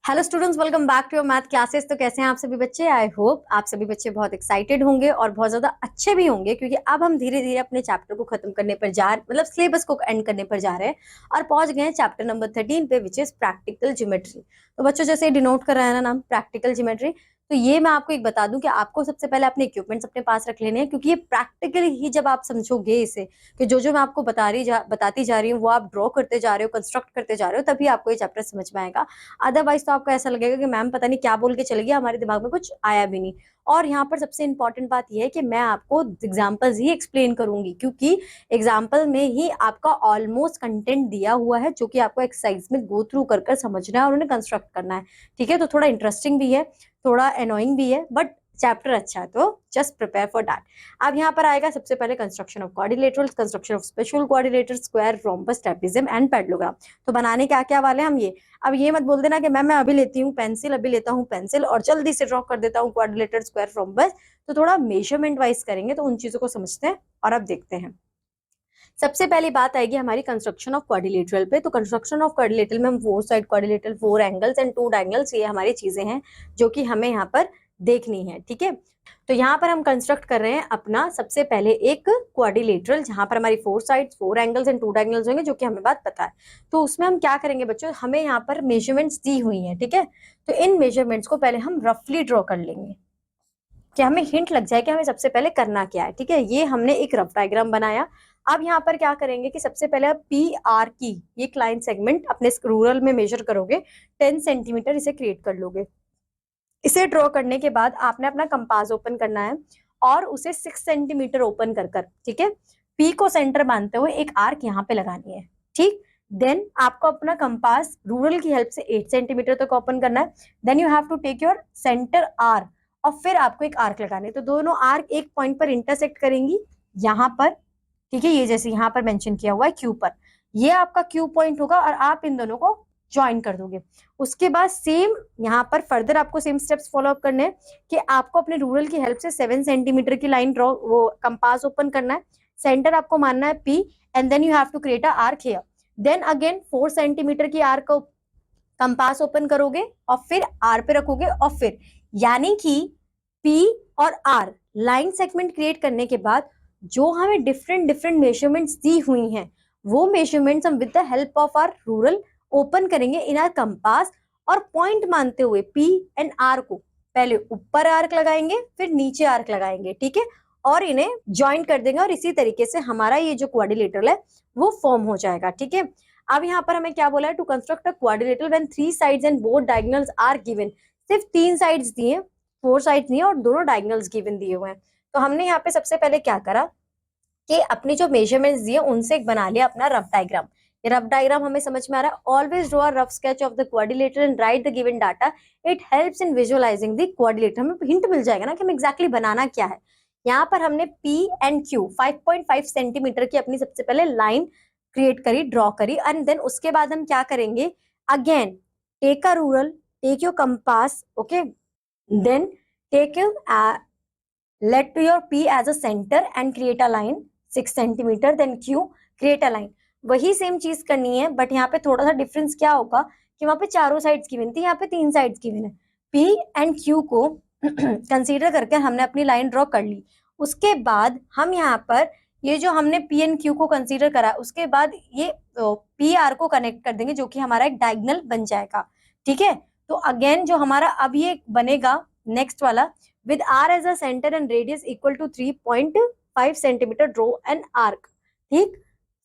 Hello students, welcome back to your math classes. तो कैसे हैं आप सभी बच्चे? आई होप आप सभी बच्चे बहुत एक्साइटेड होंगे और बहुत ज्यादा अच्छे भी होंगे, क्योंकि अब हम धीरे धीरे अपने चैप्टर को खत्म करने पर मतलब सिलेबस को एंड करने पर जा रहे हैं और पहुंच गए हैं चैप्टर नंबर 13 पे, विच इज प्रैक्टिकल ज्योमेट्री। तो बच्चों, जैसे डिनोट कर रहा है ना नाम प्रैक्टिकल ज्योमेट्री, तो ये मैं आपको एक बता दूं कि आपको सबसे पहले अपने इक्विपमेंट्स अपने पास रख लेने हैं, क्योंकि ये प्रैक्टिकली ही जब आप समझोगे इसे कि जो मैं आपको बताती जा रही हूँ वो आप ड्रॉ करते जा रहे हो, कंस्ट्रक्ट करते जा रहे हो, तभी आपको ये चैप्टर समझ में आएगा। अदरवाइज तो आपको ऐसा लगेगा कि मैम पता नहीं क्या बोल के चली गई, हमारे दिमाग में कुछ आया भी नहीं। और यहाँ पर सबसे इंपॉर्टेंट बात यह है कि मैं आपको एग्जाम्पल्स ही एक्सप्लेन करूंगी, क्योंकि एग्जाम्पल में ही आपका ऑलमोस्ट कंटेंट दिया हुआ है, जो कि आपको एक्सरसाइज में गो थ्रू कर समझना है और उन्हें कंस्ट्रक्ट करना है। ठीक है, तो थोड़ा इंटरेस्टिंग भी है, थोड़ा एनोइंग भी है, बट चैप्टर अच्छा है, तो जस्ट प्रिपेयर फॉर दैट। अब यहाँ पर आएगा सबसे पहले construction of quadrilaterals, construction of special quadrilateral, square, rhombus, trapezium and parallelogram. तो बनाने क्या क्या वाले हम ये, अब ये मत बोल देना कि मैम मैं अभी लेती हूँ पेंसिल, अभी लेता हूँ पेंसिल और जल्दी से ड्रॉ कर देता हूँ क्वाड्रिलेटर, स्क्वायर, रोम्बस। तो थोड़ा मेजरमेंट वाइज करेंगे, तो उन चीजों को समझते हैं और अब देखते हैं। सबसे पहली बात आएगी हमारी कंस्ट्रक्शन ऑफ क्वाड्रिलेटरल पे। तो कंस्ट्रक्शन ऑफ क्वाड्रिलेटरल में हम 4 side quadrilateral, 4 angles and 2 diagonals, ये हमारी चीजें हैं जो कि हमें यहाँ पर देखनी है। ठीक है, तो यहाँ पर हम कंस्ट्रक्ट कर रहे हैं अपना सबसे पहले एक क्वाड्रिलेटरल, जहां पर हमारी 4 साइड्स, 4 एंगल्स एंड 2 डायगोनल्स होंगे, जो कि हमें बात पता है। तो उसमें हम क्या करेंगे बच्चों, हमें यहाँ पर मेजरमेंट्स दी हुई हैं। ठीक है, तो इन मेजरमेंट्स को पहले हम रफली ड्रॉ कर लेंगे कि हमें हिंट लग जाए कि हमें सबसे पहले करना क्या है। ठीक है, ये हमने एक रफ डायग्राम बनाया। अब यहाँ पर क्या करेंगे कि सबसे पहले आप पी आर की ये क्लाइंट सेगमेंट अपने रूरल में मेजर करोगे, 10 सेंटीमीटर इसे क्रिएट कर लोगे। इसे ड्रॉ करने के बाद आपने अपना कंपास ओपन करना है और उसे 6 सेंटीमीटर ओपन कर ठीक है, पी को सेंटर मानते हुए एक आर्क यहाँ पे लगानी है। ठीक, देन आपको अपना कंपास रूरल की हेल्प से 8 सेंटीमीटर तक ओपन करना है। Then you have to take your centre R और फिर आपको एक आर्क लगानी है। तो दोनों आर्क एक पॉइंट पर इंटरसेक्ट करेंगी यहाँ पर। ठीक है, ये जैसे यहाँ पर मेंशन किया हुआ है क्यू पर, ये आपका क्यू पॉइंट होगा और आप इन दोनों को ज्वाइन कर दोगे। उसके बाद सेम यहाँ पर फर्दर आपको सेम स्टेप्स फॉलो अप करने हैं कि आपको अपने रूरल की हेल्प से 7 सेंटीमीटर की लाइन ड्रॉ, वो कंपास ओपन करना है, सेंटर आपको मानना है P and then you have to create a arc here. Then again 4 centimetre की आर्क को कंपास ओपन करोगे और फिर आर पे रखोगे और फिर, यानी कि पी और आर लाइन सेगमेंट क्रिएट करने के बाद जो हमें डिफरेंट डिफरेंट मेजरमेंट्स दी हुई हैं, वो मेजरमेंट्स हम with the help of our ruler open करेंगे इन आर कंपास और पॉइंट मानते हुए पी एंड आर को पहले ऊपर आर्क लगाएंगे फिर नीचे आर्क लगाएंगे। ठीक है, और इन्हें ज्वाइन कर देंगे और इसी तरीके से हमारा ये जो क्वाड्रिलेटरल है वो फॉर्म हो जाएगा। ठीक है, अब यहाँ पर हमें क्या बोला है, to construct a quadrilateral when 3 sides and both diagonals are given. सिर्फ 3 साइड्स दिए, 4 साइड्स नहीं है और दोनों डायगोनल्स गिवन दिए हुए हैं। तो हमने यहाँ पे सबसे पहले क्या करा कि अपनी जो मेजरमेंट्स दिए उनसे एक बना लिया अपना रफ डायग्राम। ये रफ डायग्राम हमें समझ में आ रहा है। Always draw a rough sketch of the quadrilateral and right the given data, it helps in visualising the quadrilateral. हमें हिंट मिल जाएगा ना कि हमें एग्जैक्टली बनाना क्या है। यहाँ पर हमने पी एंड क्यू 5.5 सेंटीमीटर की अपनी सबसे पहले लाइन क्रिएट करी, ड्रॉ करी, एंड देन उसके बाद हम क्या करेंगे, again take a ruler, take your compass, okay, then take your let your P as a center and create a line 6 centimetre, then Q create a line। वही same चीज करनी है, बट यहाँ पे थोड़ा सा डिफरेंस क्या होगा कि वहां पे चारों साइड्स गिवन थी, यहाँ पे 3 साइड्स गिवन है। P एंड Q को कंसीडर करके हमने अपनी लाइन ड्रॉ कर ली। उसके बाद हम यहाँ पर ये जो हमने P एंड Q को कंसीडर करा, उसके बाद ये P R को कनेक्ट कर देंगे, जो कि हमारा एक डायगोनल बन जाएगा। ठीक है, तो अगेन जो हमारा अब ये बनेगा नेक्स्ट वाला, with R as a center and radius equal to 3.5 centimeter, draw an arc। ठीक,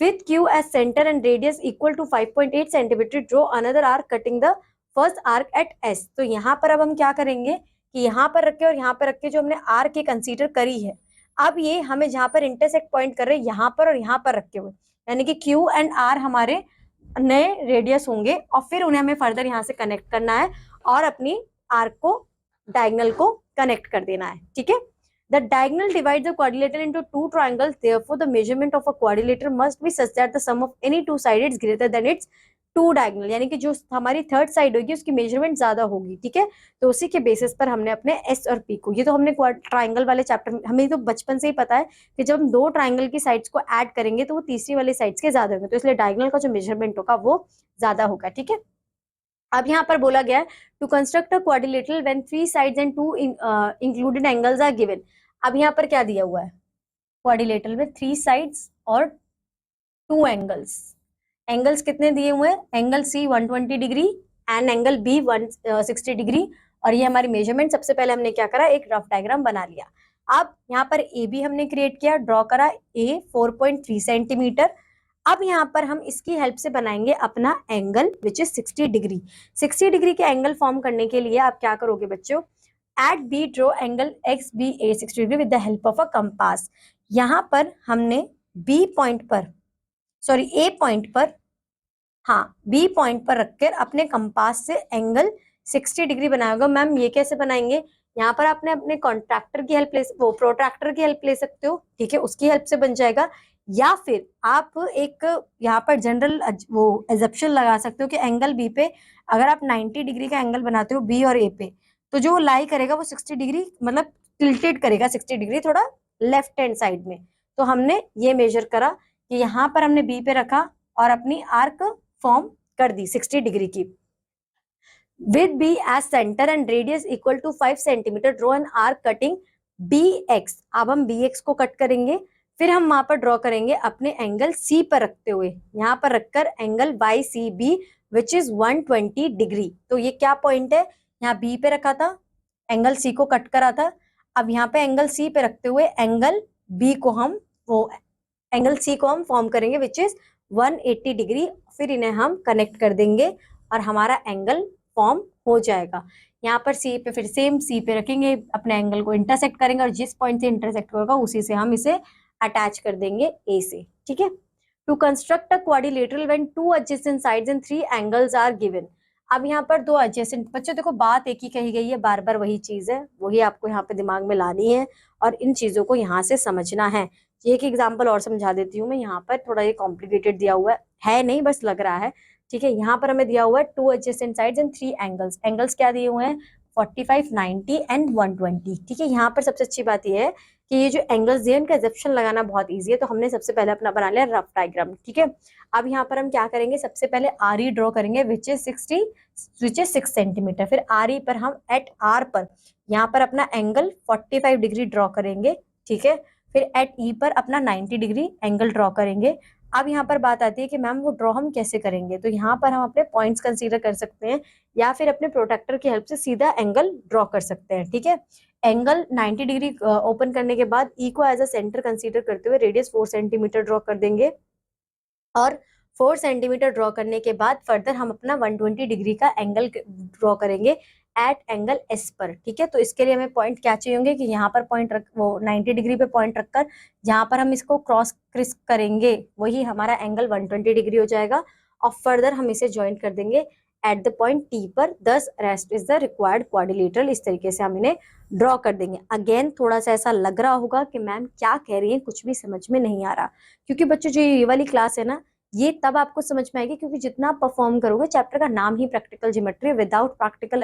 with Q as center and radius equal to 5.8 centimeter, draw another arc cutting the first arc at S। तो यहाँ पर अब हम क्या करेंगे कि यहाँ पर रख के और यहाँ पर रख के जो हमने आर्क की कंसीडर करी है, अब ये हमें जहाँ पर इंटरसेक्ट पॉइंट कर रहे हैं यहाँ पर और यहाँ पर रखे हुए, यानी कि Q एंड R हमारे नए रेडियस होंगे और फिर उन्हें हमें फर्दर यहाँ से कनेक्ट करना है और अपनी आर्क को, डायगोनल को कनेक्ट कर देना है। ठीक है, the diagonal divides the quadrilateral into 2 triangles, therefore the measurement of a quadrilateral must be such that the sum of any 2 side is greater than its 2 diagonal, यानी कि जो हमारी थर्ड साइड होगी उसकी मेजरमेंट ज्यादा होगी। ठीक है, तो उसी के बेसिस पर हमने अपने एस और पी को, ये तो हमने ट्राइंगल वाले चैप्टर में हमें तो बचपन से ही पता है कि जब हम 2 ट्राइंगल की साइड्स को ऐड करेंगे तो वो तीसरी वाली साइड्स के ज्यादा होंगे, तो इसलिए डायगोनल का जो मेजरमेंट होगा वो ज्यादा होगा। ठीक है, अब यहाँ पर बोला गया है to construct a quadrilateral when 3 sides and 2 included angles are given. अब यहाँ पर क्या दिया हुआ है, क्वाड्रिलेटरल में 3 साइड्स और 2 एंगल्स। एंगल्स कितने दिए हुए हैं, angle C 120 degree and angle B 160 degree. और ये हमारी मेजरमेंट, सबसे पहले हमने क्या करा, एक रफ डायग्राम बना लिया। अब यहाँ पर ए बी हमने क्रिएट किया, ड्रॉ करा, ए 4.3 सेंटीमीटर। अब यहाँ पर हम इसकी हेल्प से बनाएंगे अपना angle which is 60 degree. 60 degree के एंगल फॉर्म करने के लिए आप क्या करोगे बच्चों, at B draw angle X B A 60 degree with the help of a compass. यहाँ पर हमने बी पॉइंट पर, सॉरी ए पॉइंट पर, हाँ बी पॉइंट पर रखकर अपने कंपास से एंगल 60 डिग्री बनाया होगा। मैम ये कैसे बनाएंगे, यहाँ पर आपने अपने कॉन्ट्रैक्टर की हेल्प वो प्रोट्रैक्टर की हेल्प ले सकते हो, ठीक है, उसकी हेल्प से बन जाएगा। या फिर आप एक यहाँ पर जनरल वो एजप्शन लगा सकते हो कि एंगल बी पे अगर आप 90 डिग्री का एंगल बनाते हो बी और ए पे, तो जो लाई करेगा वो 60 डिग्री मतलब टिल्टेड करेगा 60 डिग्री थोड़ा लेफ्ट हैंड साइड में। तो हमने ये मेजर करा कि यहाँ पर हमने बी पे रखा और अपनी आर्क फॉर्म कर दी 60 डिग्री की। With B as centre and radius equal to 5 centimetre draw an arc cutting B X. अब हम बी एक्स को कट करेंगे, फिर हम वहां पर ड्रॉ करेंगे अपने एंगल सी पर रखते हुए, यहाँ पर रखकर angle Y C B which is 120 degree. तो ये क्या पॉइंट है, यहाँ बी पे रखा था, एंगल सी को कट करा था। अब यहाँ पे एंगल सी पे रखते हुए एंगल बी को हम वो एंगल सी को हम फॉर्म करेंगे विच इज 180 डिग्री। फिर इन्हें हम कनेक्ट कर देंगे और हमारा एंगल फॉर्म हो जाएगा। यहाँ पर सी पे फिर सेम सी पे रखेंगे, अपने एंगल को इंटरसेक्ट करेंगे और जिस पॉइंट से इंटरसेक्ट होगा उसी से हम इसे अटैच कर देंगे ए से, ठीक है। To construct a quadrilateral when 2 adjacent sides and 3 angles are given. अब यहाँ पर 2 एडजेसेंट, बच्चों देखो बात एक ही कही गई है, बार बार वही चीज है, वही आपको यहाँ पे दिमाग में लानी है और इन चीजों को यहाँ से समझना है। एक एग्जाम्पल और समझा देती हूँ मैं, यहाँ पर थोड़ा ये कॉम्प्लिकेटेड दिया हुआ है नहीं बस लग रहा है, ठीक है। यहाँ पर हमें दिया हुआ है 2 adjacent sides and 3 angles. Angles क्या दिए हुए हैं, 45, 90 एंड 120, ठीक है। यहाँ पर सबसे अच्छी बात यह है कि ये जो एंगल्स दिए इनका एजप्शन लगाना बहुत ईजी है, तो हमने सबसे पहले अपना बना लिया रफ डायग्राम, ठीक है। अब यहाँ पर हम क्या करेंगे, सबसे पहले आर ई ड्रॉ करेंगे विच इज 6 सेंटीमीटर। फिर आर ई पर हम एट आर पर यहाँ पर अपना एंगल 45 डिग्री ड्रॉ करेंगे, ठीक है। फिर एट ई पर अपना 90 डिग्री एंगल ड्रॉ करेंगे। अब यहाँ पर बात आती है कि मैम वो ड्रॉ हम कैसे करेंगे, तो यहाँ पर हम अपने पॉइंट्स कंसीडर कर सकते हैं या फिर अपने प्रोटेक्टर की हेल्प से सीधा एंगल ड्रॉ कर सकते हैं, ठीक है। एंगल 90 डिग्री ओपन करने के बाद ई को एज अ सेंटर कंसीडर करते हुए रेडियस 4 सेंटीमीटर ड्रॉ कर देंगे और 4 सेंटीमीटर ड्रॉ करने के बाद फर्दर हम अपना 120 डिग्री का एंगल ड्रॉ करेंगे एट एंगल एस पर, ठीक है। तो इसके लिए हमें पॉइंट क्या चाहिए होंगे कि यहाँ पर पॉइंट रख वो 90 डिग्री पे पॉइंट रखकर जहां पर हम इसको क्रॉस क्रिस करेंगे वही हमारा एंगल 120 डिग्री हो जाएगा और फर्दर हम इसे ज्वाइन कर देंगे एट द पॉइंट टी पर। दस rest is the required quadrilateral. इस तरीके से हम इन्हें ड्रॉ कर देंगे। अगेन थोड़ा सा ऐसा लग रहा होगा कि मैम क्या कह रही है, कुछ भी समझ में नहीं आ रहा, क्योंकि बच्चों जो ये वाली क्लास है ना ये तब आपको समझ में आएगी क्योंकि जितना आप परफॉर्म करोगे, चैप्टर का नाम ही practical geometry, without practical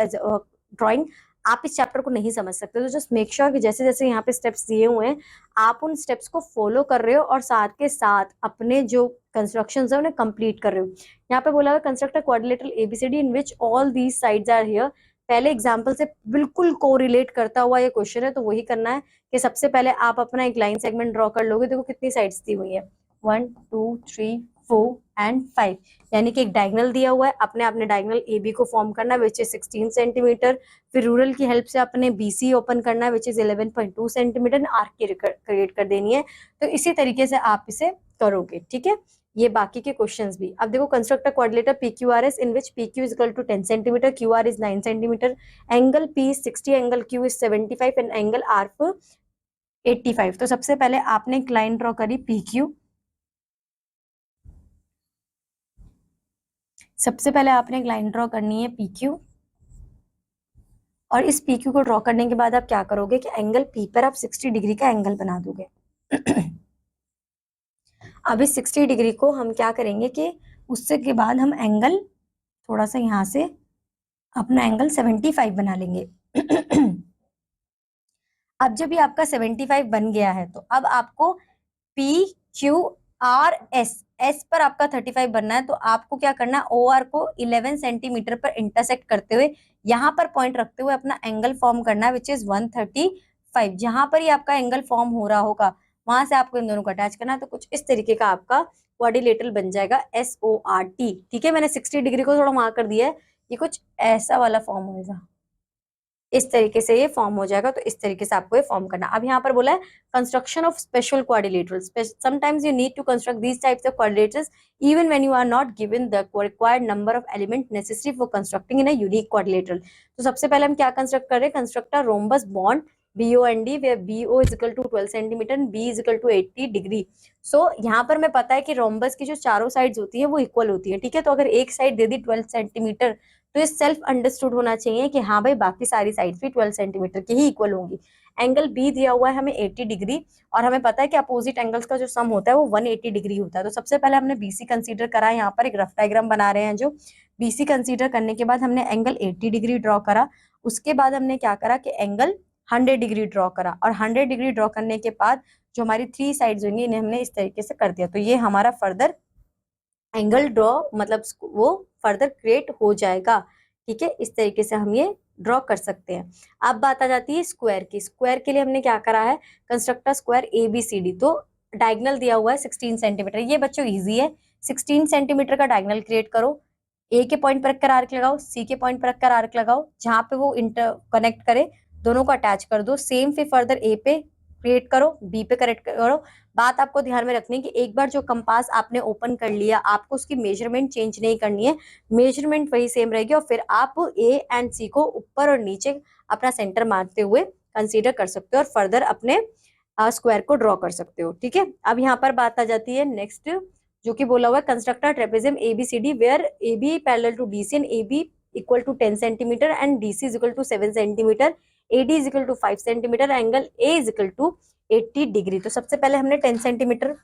drawing आप इस चैप्टर को नहीं समझ सकते। तो जस्ट मेक श्योर कि जैसे जैसे यहाँ पे स्टेप्स दिए हुए हैं आप उन स्टेप्स को फॉलो कर रहे हो और साथ के साथ अपने जो कंस्ट्रक्शंस है उन्हें कंप्लीट कर रहे हो। यहाँ पे बोला हुआ construct a quadrilateral ABCD in which all these sides are here. पहले एग्जाम्पल से बिल्कुल कोरिलेट करता हुआ ये क्वेश्चन है, तो वही करना है कि सबसे पहले आप अपना एक लाइन सेगमेंट ड्रॉ कर लोगे। देखो कितनी साइड्स दी हुई है, 1 2 3 4 एंड 5, यानी कि एक डायगोनल दिया हुआ है, अपने आपने डायगोनल ए बी को फॉर्म करना है विच इज 16 सेंटीमीटर। फिर रूरल की हेल्प से अपने बीसी ओपन करना है विच इज 11.2 सेंटीमीटर, आर्क की क्रिएट कर देनी है। तो इसी तरीके से आप इसे करोगे, ठीक है। ये बाकी के क्वेश्चंस भी। अब देखो construct a quadrilateral PQRS in which PQ is equal to 10 centimetre, QR is 9 centimetre, angle P is 60, angle Q is 75 and angle R 85। तो सबसे पहले आपने एक लाइन ड्रॉ करी PQ, सबसे पहले आपने एक लाइन ड्रॉ करनी है PQ और इस PQ को ड्रॉ करने के बाद आप क्या करोगे कि एंगल P पर आप 60 डिग्री का एंगल बना दोगे। अब इस 60 डिग्री को हम क्या करेंगे कि उससे के बाद हम एंगल थोड़ा सा यहाँ से अपना एंगल 75 बना लेंगे। अब जब ये आपका 75 बन गया है तो अब आपको PQRS एस पर आपका 35 बनना है, तो आपको क्या करना है, ओ आर को 11 सेंटीमीटर पर इंटरसेक्ट करते हुए यहाँ पर पॉइंट रखते हुए अपना एंगल फॉर्म करना है विच इज 135। जहां पर ही आपका एंगल फॉर्म हो रहा होगा वहां से आपको इन दोनों को अटैच करना है, तो कुछ इस तरीके का आपका क्वाड्रिलेटरल बन जाएगा SORT। ठीक है, मैंने 60 डिग्री को थोड़ा वहां कर दिया है, ये कुछ ऐसा वाला फॉर्म होगा, इस तरीके से ये फॉर्म हो जाएगा। तो इस तरीके से आपको ये फॉर्म करना। अब यहाँ पर बोला है construction of special quadrilaterals, sometimes you need to construct these types of quadrilaterals even when you are not given the required number of element necessary for constructing in a unique quadrilateral. तो सबसे पहले हम क्या construct कर रहे हैं, construct a rhombus BOND BOND where BO is equal to 12 centimetre and B is equal to 80 degree. So यहाँ पर मैं पता है कि रोम्बस की जो चारों साइड्स होती है वो इक्वल होती है। ठीक है, तो अगर एक साइड दे दी 12 सेंटीमीटर तो ये सेल्फ अंडरस्टूड होना चाहिए कि हाँ भाई बाकी सारी साइड्स भी 12 सेंटीमीटर की ही इक्वल होंगी। एंगल बी दिया हुआ है हमें 80 डिग्री, और हमें पता है कि अपोजिट एंगल्स का जो सम होता है वो 180 डिग्री होता है। तो सबसे पहले हमने बीसी कंसीडर करा है, यहाँ पर एक रफ डायग्राम बना रहे हैं। जो बीसी कंसीडर करने के बाद हमने एंगल 80 डिग्री ड्रॉ करा, उसके बाद हमने क्या करा कि एंगल 100 डिग्री ड्रॉ करा, और 100 डिग्री ड्रॉ करने के बाद जो हमारी 3 साइड्स होंगी इन्हें हमने इस तरीके से कर दिया। तो ये हमारा फर्दर एंगल ड्रॉ मतलब वो फर्दर क्रिएट हो जाएगा। ठीक है, इस तरीके से हम ये ड्रॉ कर सकते हैं। अब बात आ जाती है स्क्वायर की। स्क्वायर के लिए हमने क्या करा है, कंस्ट्रक्ट स्क्वायर ABCD। तो डायगोनल दिया हुआ है 16 सेंटीमीटर, ये बच्चों इजी है। 16 सेंटीमीटर का डायगोनल क्रिएट करो, ए के पॉइंट पर रखकर आर्क लगाओ, सी के पॉइंट पर रखकर आर्क लगाओ, जहां पे वो इंटर कनेक्ट करे दोनों को अटैच कर दो। सेम फिर फर्दर ए पे क्रिएट करो, बी पे करेक्ट करो। बात आपको ध्यान में रखनी है कि एक बार जो कंपास आपने ओपन कर लिया आपको उसकी मेजरमेंट चेंज नहीं करनी है, मेजरमेंट वही सेम रहेगी, और फिर आप ए एंड सी को ऊपर और नीचे अपना सेंटर मारते हुए कंसीडर कर सकते हो और फर्दर अपने स्क्वायर को ड्रॉ कर सकते हो। ठीक है, अब यहाँ पर बात आ जाती है नेक्स्ट, जो कि बोला हुआ है construct a trapezium ABCD where AB parallel to DC and AB equal to 10 centimetre and DC is equal to 7 centimetre, AD is equal to 5 centimetre, angle A is equal to 80 degree. तो सबसे पहले हमने 10 centimetre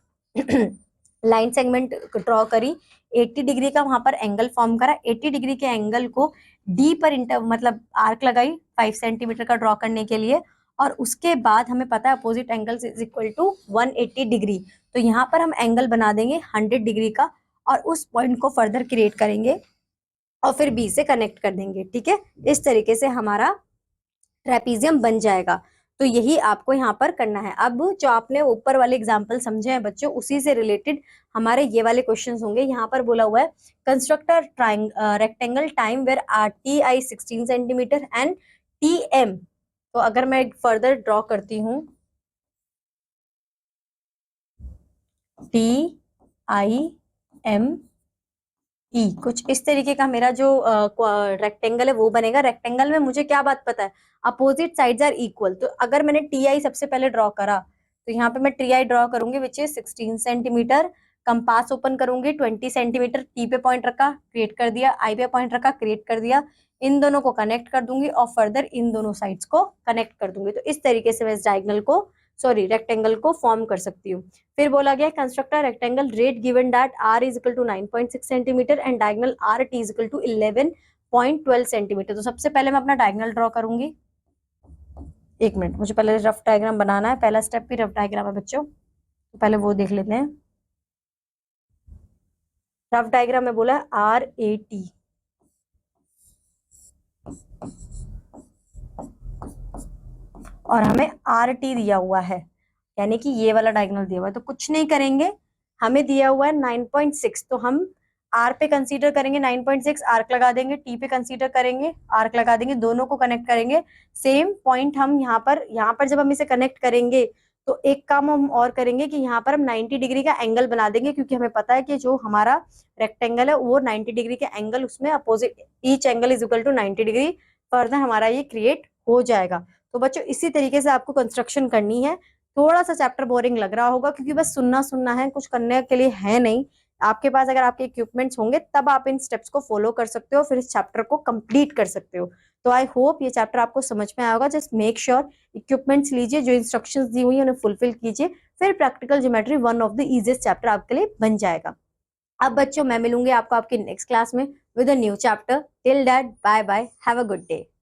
line segment draw करी, 80 degree का वहां पर angle form करा, 80 degree के एंगल को D पर मतलब आर्क लगाई 5 सेंटीमीटर का ड्रॉ करने के लिए, और उसके बाद हमें पता है opposite angle is equal to 180 degree. तो यहाँ पर हम एंगल बना देंगे 100 डिग्री का, और उस पॉइंट को फर्दर क्रिएट करेंगे और फिर बी से कनेक्ट कर देंगे। ठीक है, इस तरीके से हमारा ट्रेपीजियम बन जाएगा। तो यही आपको यहाँ पर करना है। अब जो आपने ऊपर वाले एग्जाम्पल समझे हैं बच्चों, उसी से रिलेटेड हमारे ये वाले क्वेश्चंस होंगे। यहाँ पर बोला हुआ है construct rectangle time where RTI 16 centimetre and TM। तो अगर मैं फर्दर ड्रॉ करती हूँ TIME, कुछ इस तरीके का मेरा जो रेक्टेंगल है वो बनेगा। रेक्टेंगल में मुझे क्या बात पता है, अपोजिट साइड्स आर इक्वल। तो अगर मैंने TI सबसे पहले ड्रॉ करा तो यहाँ पे मैं TI ड्रॉ करूंगी which is 16 centimetre, compass open करूंगी 20 सेंटीमीटर, T पे पॉइंट रखा क्रिएट कर दिया, I पे पॉइंट रखा क्रिएट कर दिया, इन दोनों को कनेक्ट कर दूंगी और फर्दर इन दोनों साइड्स को कनेक्ट कर दूंगी। तो इस तरीके से मैं इस डायगोनल को रेक्टेंगल को फॉर्म कर सकती हूँ। फिर बोला गया construct a rectangle rate given that R is equal to 9.6 centimetre and diagonal RT is equal to 11.12 centimetre. तो सबसे पहले मैं अपना डायगोनल ड्रॉ करूंगी। एक मिनट, मुझे पहले रफ डायग्राम बनाना है, पहला स्टेप भी रफ डायग्राम है बच्चों, तो पहले वो देख लेते हैं। रफ डायग्राम में बोला है RAT, और हमें RT दिया हुआ है, यानी कि ये वाला डायगोनल दिया हुआ है। तो कुछ नहीं करेंगे, हमें दिया हुआ है 9.6, तो हम R पे कंसीडर करेंगे 9.6, आर्क लगा देंगे, T पे कंसीडर करेंगे, आर्क लगा देंगे, दोनों को कनेक्ट करेंगे। सेम पॉइंट हम यहाँ पर जब हम इसे कनेक्ट करेंगे तो एक काम हम और करेंगे कि यहाँ पर हम 90 डिग्री का एंगल बना देंगे, क्योंकि हमें पता है कि जो हमारा रेक्टेंगल है वो 90 डिग्री के एंगल उसमें opposite, each angle is equal to 90 degree, further हमारा ये क्रिएट हो जाएगा। तो बच्चों इसी तरीके से आपको कंस्ट्रक्शन करनी है। थोड़ा सा चैप्टर बोरिंग लग रहा होगा क्योंकि बस सुनना है, कुछ करने के लिए है नहीं। आपके पास अगर आपके इक्विपमेंट्स होंगे तब आप इन स्टेप्स को फॉलो कर सकते हो, फिर इस चैप्टर को कंप्लीट कर सकते हो। तो आई होप ये चैप्टर आपको समझ में आया होगा। जस्ट मेक श्योर इक्विपमेंट्स लीजिए, जो इंस्ट्रक्शंस दी हुई है उन्हें फुलफिल कीजिए, फिर practical geometry one of the easiest chapter आपके लिए बन जाएगा। अब बच्चों मैं मिलूंगी आपको आपकी नेक्स्ट क्लास में with a new chapter. Till that bye bye, have a good day.